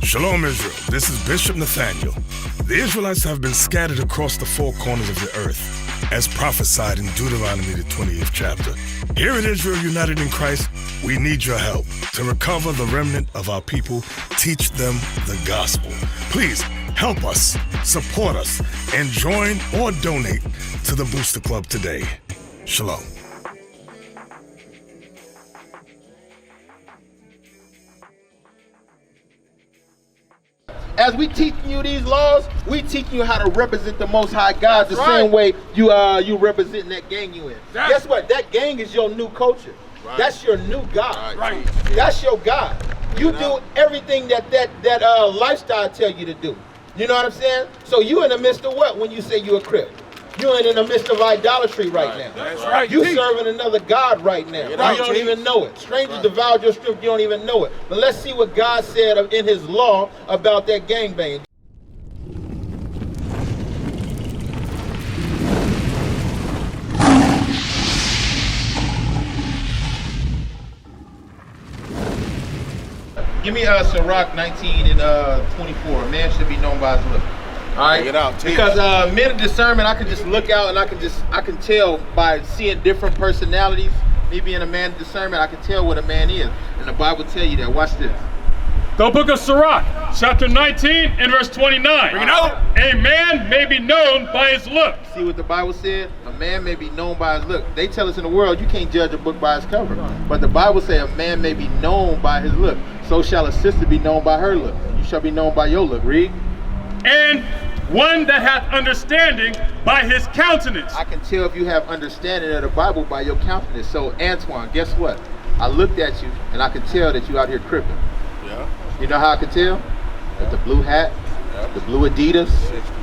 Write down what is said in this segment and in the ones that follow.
Shalom, Israel. This is Bishop Nathaniel. The Israelites have been scattered across the four corners of the earth, as prophesied in Deuteronomy, the 20th chapter. Here at Israel United in Christ, we need your help to recover the remnant of our people, teach them the gospel. Please help us, support us, and join or donate to the Booster Club today. Shalom. As we teaching you these laws, we teaching you how to represent the Most High God the same way you representing that gang you in. Guess what? That gang is your new culture. Right. That's your new God. Right. That's your God. You do everything that lifestyle tell you to do. You know what I'm saying? So you in the midst of what when you say you a Crip? You ain't in the midst of idolatry right now. That's right. You serving another God right now. You don't even know it. Strangers devoured your strength, you don't even know it. But let's see what God said in his law about that gangbang. Give me Sirach 19 and 24. A man should be known by his look. All right, because men of discernment, I can just look out and I can tell by seeing different personalities. Me being a man of discernment, I can tell what a man is, and the Bible tell you that. Watch this. The book of Sirach, chapter 19 and verse 29. Bring it out. A man may be known by his look. See what the Bible said? A man may be known by his look. They tell us in the world you can't judge a book by its cover, but the Bible says a man may be known by his look. So shall a sister be known by her look. You shall be known by your look. Read. And one that hath understanding by his countenance. I can tell if you have understanding of the Bible by your countenance. So Antoine, guess what? I looked at you and I can tell that you out here cripping. Yeah. You know how I can tell? With the blue hat, the blue Adidas,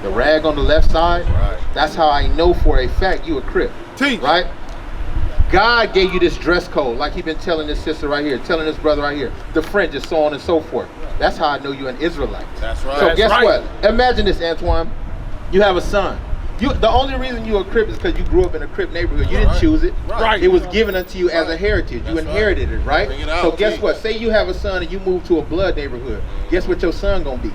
the rag on the left side. Right. That's how I know for a fact you a Crip. Right? God gave you this dress code, like he been telling this sister right here, telling this brother right here, the fringes, so on and so forth. That's how I know you're an Israelite. That's right. So guess what? Imagine this, Antoine. You have a son. The only reason you're a Crip is because you grew up in a Crip neighborhood. You didn't choose it. Right. It was given unto you as a heritage. You inherited it, right? So guess what? Say you have a son and you move to a blood neighborhood. Guess what your son gonna be?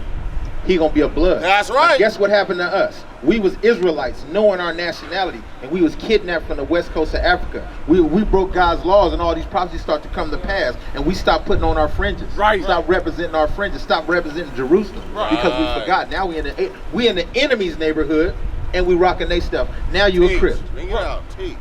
He gonna be a blood. That's right. Now, guess what happened to us? We was Israelites, knowing our nationality, and we was kidnapped from the west coast of Africa. We broke God's laws, and all these prophecies start to come to pass, and we stopped putting on our fringes. Right. Stop representing our fringes. Stop representing Jerusalem because we forgot. Now we in the enemy's neighborhood, and we rocking their stuff. Now you a Crip.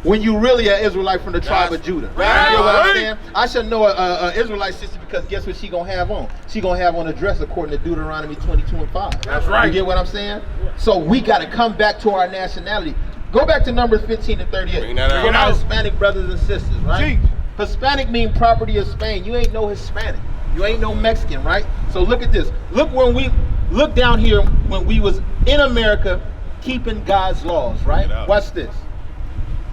When you really an Israelite from the tribe of Judah. Right. You know what I'm saying? I should know a Israelite sister because guess what she gonna have on? She gonna have on a dress according to Deuteronomy 22 and 5. That's right. You get what I'm saying? So we gotta come back to our nationality. Go back to Numbers 15 and 38. We're not Hispanic brothers and sisters, right? Hispanic mean property of Spain. You ain't no Hispanic. You ain't no Mexican, right? So look at this. Look down here when we was in America keeping God's laws, right? Watch this.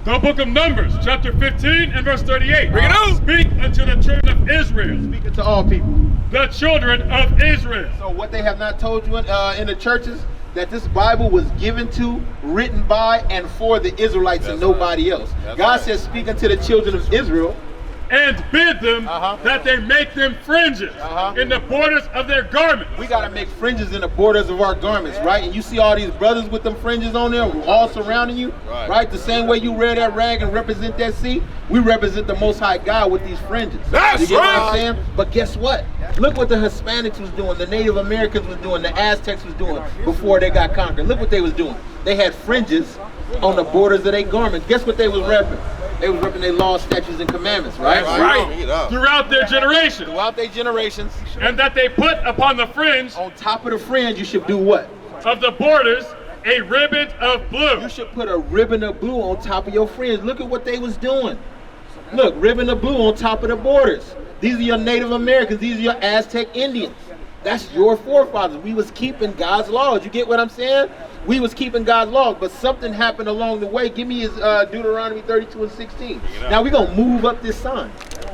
The book of Numbers, chapter 15 and verse 38. Bring it out. Speak unto the children of Israel. Speaking to all people. The children of Israel. So what they have not told you in the churches, that this Bible was given to, written by, and for the Israelites and nobody else. God says, speak unto the children of Israel. And bid them that they make them fringes in the borders of their garments. We got to make fringes in the borders of our garments, right? And you see all these brothers with them fringes on there, all surrounding you, right? The same way you wear that rag and represent that seat, we represent the Most High God with these fringes. That's you get what I'm saying? But guess what? Look what the Hispanics was doing, the Native Americans was doing, the Aztecs was doing before they got conquered. Look what they was doing. They had fringes on the borders of their garments. Guess what they was repping? They was repping their laws, statutes, and commandments, right? Right. Throughout their generations. Throughout their generations. And that they put upon the fringe. On top of the fringe, you should do what? Of the borders, a ribbon of blue. You should put a ribbon of blue on top of your fringe. Look at what they was doing. Look, ribbon of blue on top of the borders. These are your Native Americans. These are your Aztec Indians. That's your forefathers. We was keeping God's laws. You get what I'm saying? We was keeping God's laws, but something happened along the way. Give me his Deuteronomy 32 and 16. Now we're going to move up this sign.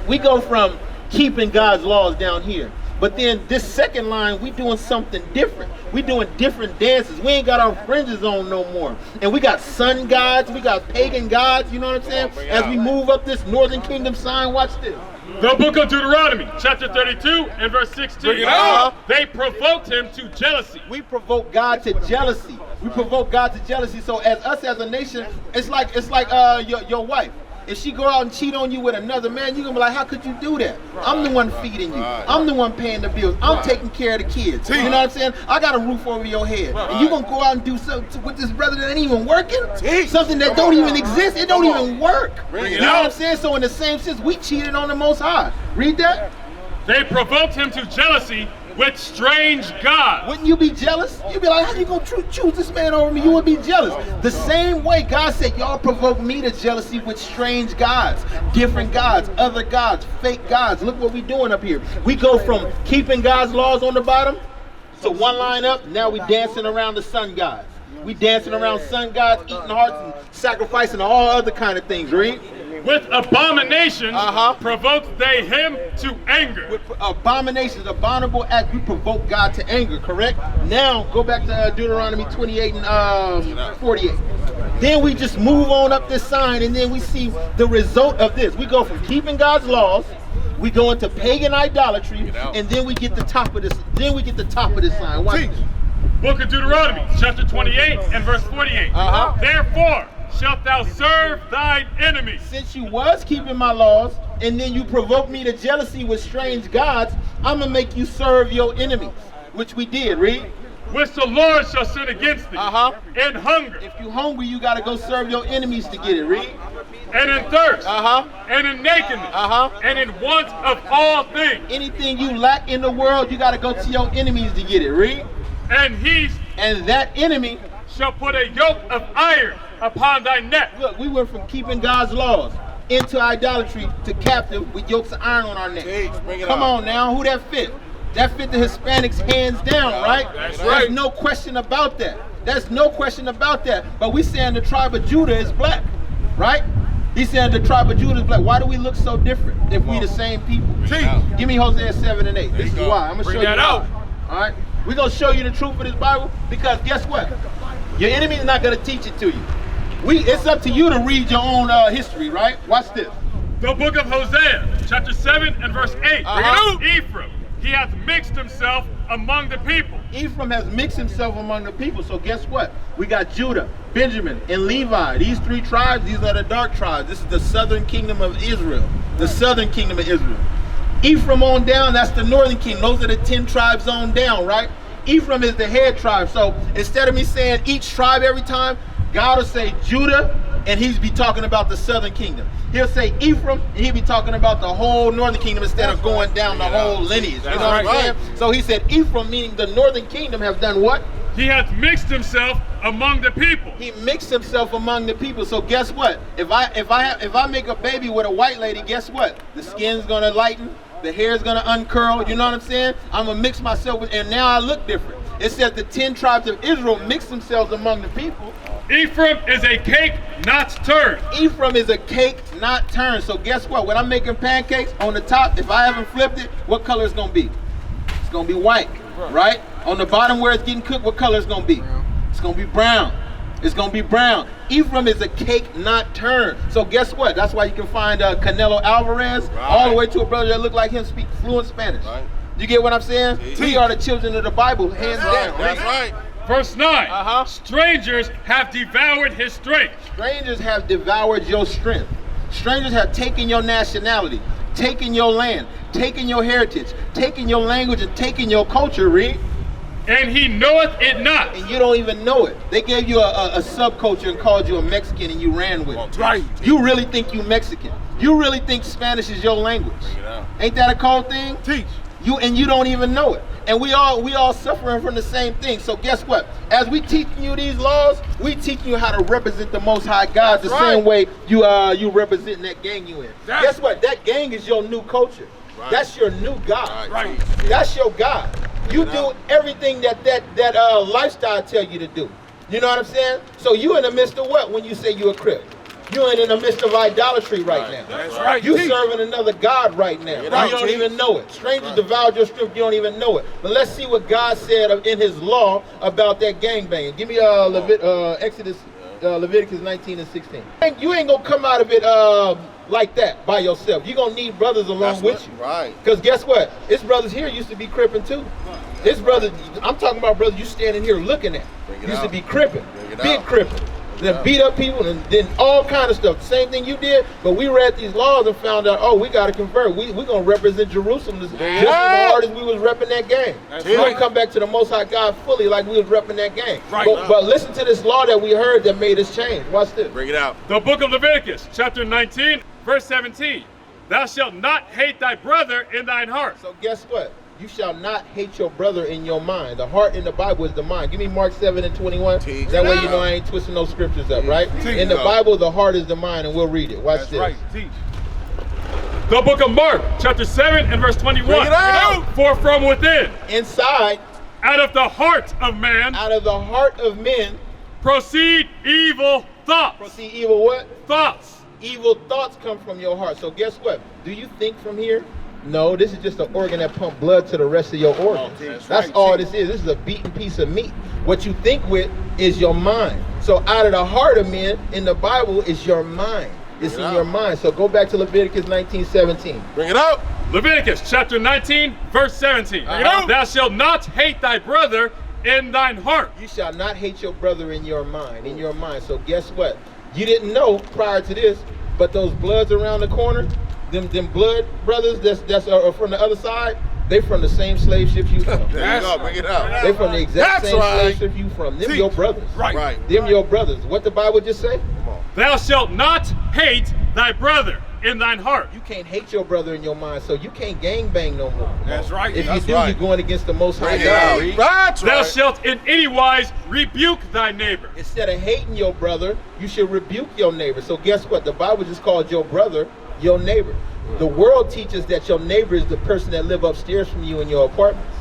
We go from keeping God's laws down here. But then this second line, we doing something different. We doing different dances. We ain't got our fringes on no more. And we got sun gods, we got pagan gods, you know what I'm saying? As we move up this northern kingdom sign, watch this. The book of Deuteronomy, chapter 32 and verse 16. They provoked him to jealousy. We provoke God to jealousy. We provoke God to jealousy. So as us as a nation, it's like your wife. If she go out and cheat on you with another man, you're gonna be like, how could you do that? I'm the one feeding you. I'm the one paying the bills. I'm taking care of the kids. You know what I'm saying? I got a roof over your head. And you gonna go out and do something with this brother that ain't even working? Something that don't even exist. It don't even work. You know what I'm saying? So in the same sense, we cheated on the Most High. Read that. They provoked him to jealousy with strange gods. Wouldn't you be jealous? You'd be like, how you gonna choose this man over me? You would be jealous. The same way God said, y'all provoke me to jealousy with strange gods, different gods, other gods, fake gods. Look what we doing up here. We go from keeping God's laws on the bottom to one line up. Now we dancing around the sun gods. We dancing around sun gods, eating hearts and sacrificing all other kind of things, right? With abominations provoked they him to anger. With abominations, abominable act, we provoke God to anger, correct? Now, go back to Deuteronomy 28 and 48. Then we just move on up this sign, and then we see the result of this. We go from keeping God's laws, we go into pagan idolatry, and then we get the top of this. Then we get the top of this sign. Watch this. Book of Deuteronomy, chapter 28 and verse 48. Therefore shalt thou serve thine enemies. Since you was keeping my laws, and then you provoked me to jealousy with strange gods, I'm going to make you serve your enemies, which we did, read. Which the Lord shall send against thee in hunger. If you hungry, you got to go serve your enemies to get it, read. And in thirst, and in nakedness, and in want of all things. Anything you lack in the world, you got to go to your enemies to get it, read. And that enemy shall put a yoke of iron upon thy neck. Look, we went from keeping God's laws into idolatry to captive with yokes of iron on our neck. Come on now, who that fit? That fit the Hispanics hands down, right? That's right. There's no question about that. There's no question about that. But we saying the tribe of Judah is black, right? He's saying the tribe of Judah is black. Why do we look so different if we the same people? Give me Hosea 7 and 8. This is why. I'm going to show you out. All right? We're going to show you the truth of this Bible because guess what? Your enemy is not going to teach it to you. It's up to you to read your own history, right? Watch this. The book of Hosea, chapter 7 and verse 8. Ephraim, he hath mixed himself among the people. Ephraim has mixed himself among the people. So guess what? We got Judah, Benjamin, and Levi. These three tribes, these are the dark tribes. This is the southern kingdom of Israel. The southern kingdom of Israel. Ephraim on down, that's the northern kingdom. Those are the 10 tribes on down, right? Ephraim is the head tribe. So instead of me saying each tribe every time, God will say Judah, and he'll be talking about the southern kingdom. He'll say Ephraim, and he'll be talking about the whole northern kingdom instead of going down the whole lineage. You know what I'm saying? So he said Ephraim, meaning the northern kingdom, has done what? He hath mixed himself among the people. He mixed himself among the people. So guess what? If I make a baby with a white lady, guess what? The skin's gonna lighten. The hair is going to uncurl, you know what I'm saying? I'm going to mix myself with, and now I look different. It says the 10 tribes of Israel mixed themselves among the people. Ephraim is a cake not turned. Ephraim is a cake not turned. So guess what? When I'm making pancakes, on the top, if I haven't flipped it, what color is going to be? It's going to be white, right? On the bottom where it's getting cooked, what color is going to be? It's going to be brown. It's going to be brown. Ephraim is a cake not turned. So guess what? That's why you can find Canelo Alvarez all the way to a brother that look like him speak fluent Spanish. You get what I'm saying? We are the children of the Bible, hands down. That's right. Verse 9. Strangers have devoured his strength. Strangers have devoured your strength. Strangers have taken your nationality, taken your land, taken your heritage, taken your language, and taken your culture, read. And he knoweth it not. And you don't even know it. They gave you a subculture and called you a Mexican and you ran with it. Right. You really think you Mexican. You really think Spanish is your language. Ain't that a cold thing? Teach. You don't even know it. And we all suffering from the same thing. So guess what? As we teaching you these laws, we teaching you how to represent the Most High God the same way you representing that gang you in. Guess what? That gang is your new culture. That's your new God. Right. That's your God. You do everything that lifestyle tell you to do. You know what I'm saying? So you in the midst of what when you say you a Crip? You ain't in the midst of idolatry right now. That's right. You serving another God right now. You don't even know it. Strangers devoured your strength. You don't even know it. But let's see what God said in His law about that gangbanging. Give me Leviticus 19 and 16. You ain't gonna come out of it like that by yourself. You're gonna need brothers along with you. Right. Because guess what? His brothers here used to be cripping too. His brothers, I'm talking about brothers you standing here looking at. Used to be cripping. Big cripping. Then beat up people and then all kind of stuff. Same thing you did, but we read these laws and found out, oh, we got to convert. We're going to represent Jerusalem just as hard as we was repping that game. We're going to come back to the Most High God fully like we was repping that game. Right. But listen to this law that we heard that made us change. Watch this. Bring it out. The book of Leviticus, chapter 19, verse 17. Thou shalt not hate thy brother in thine heart. So guess what? You shall not hate your brother in your mind. The heart in the Bible is the mind. Give me Mark 7 and 21. That way you know I ain't twisting those scriptures up, right? In the Bible, the heart is the mind, and we'll read it. Watch this. Right. Teach. The book of Mark, chapter 7 and verse 21. Bring it out. For from within, inside, out of the heart of man, out of the heart of men, proceed evil thoughts. Proceed evil what? Thoughts. Evil thoughts come from your heart. So guess what? Do you think from here? No, this is just an organ that pumps blood to the rest of your organs. That's all this is. This is a beaten piece of meat. What you think with is your mind. So out of the heart of men in the Bible is your mind. It's in your mind. So go back to Leviticus 19:17. Bring it out. Leviticus chapter 19, verse 17. Thou shalt not hate thy brother in thine heart. You shall not hate your brother in your mind. In your mind. So guess what? You didn't know prior to this, but those bloods around the corner, them blood brothers that's from the other side, they from the same slave ships you from. There you go, bring it out. They from the exact same slave ship you from. Them your brothers. Right. Them your brothers. What the Bible just say? Thou shalt not hate thy brother in thine heart. You can't hate your brother in your mind, so you can't gangbang no more. That's right. If you do, you're going against the Most High God. That's Thou shalt in any wise rebuke thy neighbor. Instead of hating your brother, you should rebuke your neighbor. So guess what? The Bible just called your brother your neighbor. The world teaches that your neighbor is the person that live upstairs from you in your apartments.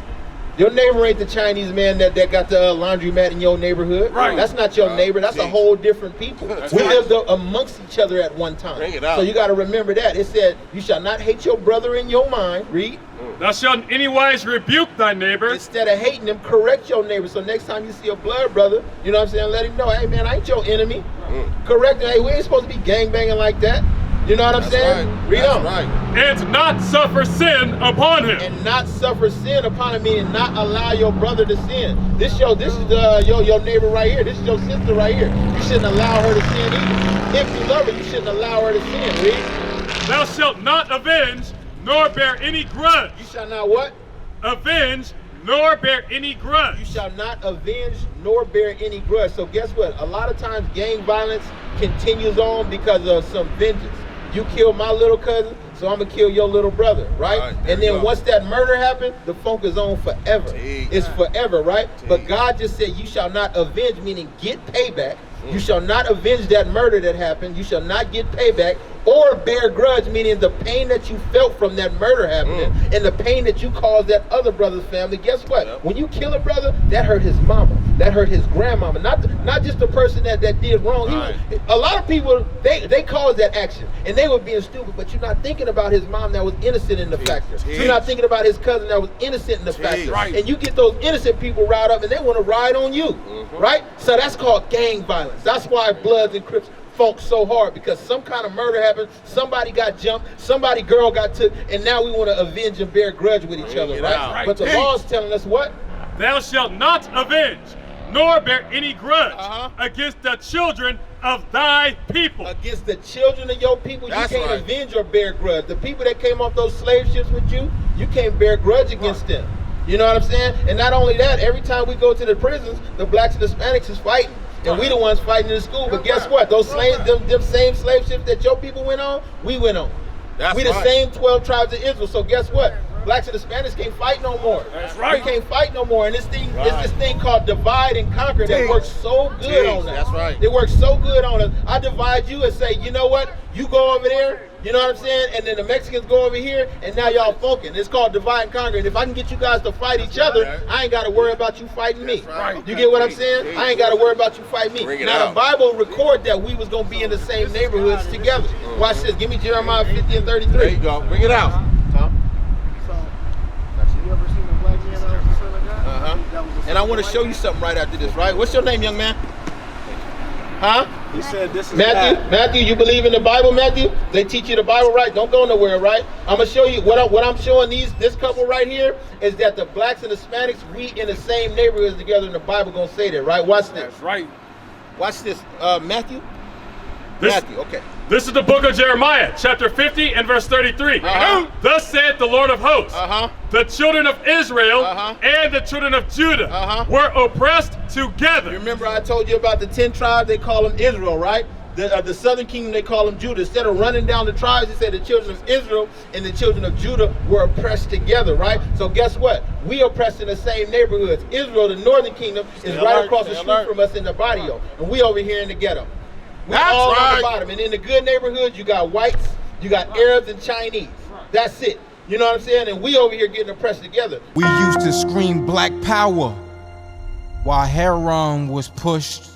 Your neighbor ain't the Chinese man that got the laundromat in your neighborhood. Right. That's not your neighbor. That's a whole different people. We lived amongst each other at one time. Bring it out. So you got to remember that. It said, you shall not hate your brother in your mind. Read. Thou shalt in any wise rebuke thy neighbor. Instead of hating him, correct your neighbor. So next time you see a blood brother, you know what I'm saying, let him know, hey man, I ain't your enemy. Correct him. Hey, we ain't supposed to be gangbanging like that. You know what I'm saying? Right. Read on. Right. And not suffer sin upon him. And not suffer sin upon him, meaning not allow your brother to sin. This is your neighbor right here. This is your sister right here. You shouldn't allow her to sin either. If you love her, you shouldn't allow her to sin. Read. Thou shalt not avenge, nor bear any grudge. You shall not what? Avenge, nor bear any grudge. You shall not avenge nor bear any grudge. So guess what? A lot of times gang violence continues on because of some vengeance. You killed my little cousin, so I'm gonna kill your little brother, right? And then once that murder happened, the funk is on forever. It's forever, right? But God just said you shall not avenge, meaning get payback. You shall not avenge that murder that happened. You shall not get payback or bear grudge, meaning the pain that you felt from that murder happening and the pain that you caused that other brother's family. Guess what? When you kill a brother, that hurt his mama, that hurt his grandmama, not just the person that did wrong. A lot of people, they caused that action and they were being stupid, but you're not thinking about his mom that was innocent in the factor. You're not thinking about his cousin that was innocent in the factor. And you get those innocent people riled up and they want to ride on you, right? So that's called gang violence. That's why Bloods and Crips funk so hard, because some kind of murder happened, somebody got jumped, somebody girl got took, and now we want to avenge and bear grudge with each other, right? But the law is telling us what? Thou shalt not avenge, nor bear any grudge against the children of thy people. Against the children of your people, you can't avenge or bear grudge. The people that came off those slave ships with you, you can't bear grudge against them. You know what I'm saying? And not only that, every time we go to the prisons, the blacks and Hispanics is fighting. And we the ones fighting in the school. But guess what? Those slaves, them same slave ships that your people went on, we went on. We the same 12 tribes of Israel. So guess what? Blacks and Hispanics can't fight no more. That's right. We can't fight no more. And this thing, it's this thing called divide and conquer that works so good on us. That's right. It works so good on us. I divide you and say, you know what? You go over there You know what I'm saying? And then the Mexicans go over here, and now y'all folking. It's called divide and conquer. And if I can get you guys to fight each other, I ain't got to worry about you fighting me. You get what I'm saying? I ain't got to worry about you fighting me. Now the Bible record that we was going to be in the same neighborhoods together. Watch this. Give me Jeremiah 50 and 33. There you go. Bring it out. You ever seen a black man out or something like that? And I want to show you something right after this, right? What's your name, young man? Huh? He said this is Matthew, you believe in the Bible, Matthew? They teach you the Bible, right? Don't go nowhere, right? I'm gonna show you what I'm showing this couple right here is that the blacks and Hispanics, we in the same neighborhoods together, and the Bible gonna say that, right? Watch this. That's right. Watch this, Matthew. Matthew, okay. This is the book of Jeremiah, chapter 50 and verse 33. Thus saith the Lord of hosts, the children of Israel and the children of Judah were oppressed together. Remember I told you about the 10 tribes, they call them Israel, right? The southern kingdom, they call them Judah. Instead of running down the tribes, he said the children of Israel and the children of Judah were oppressed together, right? So guess what? We oppressed in the same neighborhoods. Israel, the northern kingdom, is right across the street from us in the barrio. And we over here in the ghetto. We're all on the bottom. And in the good neighborhoods, you got whites, you got Arabs and Chinese. That's it. You know what I'm saying? And we over here getting oppressed together. We used to scream black power while Heron was pushed.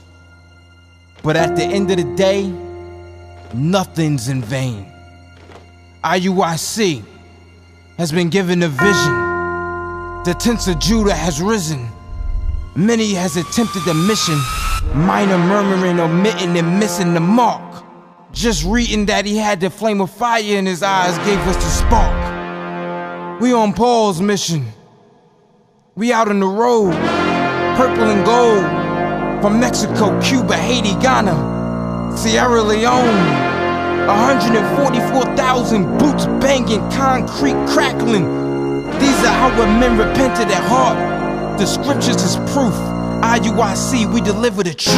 But at the end of the day, nothing's in vain. IUIC has been given a vision. The tents of Judah has risen. Many has attempted the mission, minor murmuring, omitting, and missing the mark. Just reading that he had the flame of fire in his eyes gave us the spark. We on Paul's mission. We out on the road, purple and gold, from Mexico, Cuba, Haiti, Ghana, Sierra Leone. 144,000 boots banging, concrete crackling. These are our men repented at heart. The scriptures is proof. IUIC, we deliver the truth.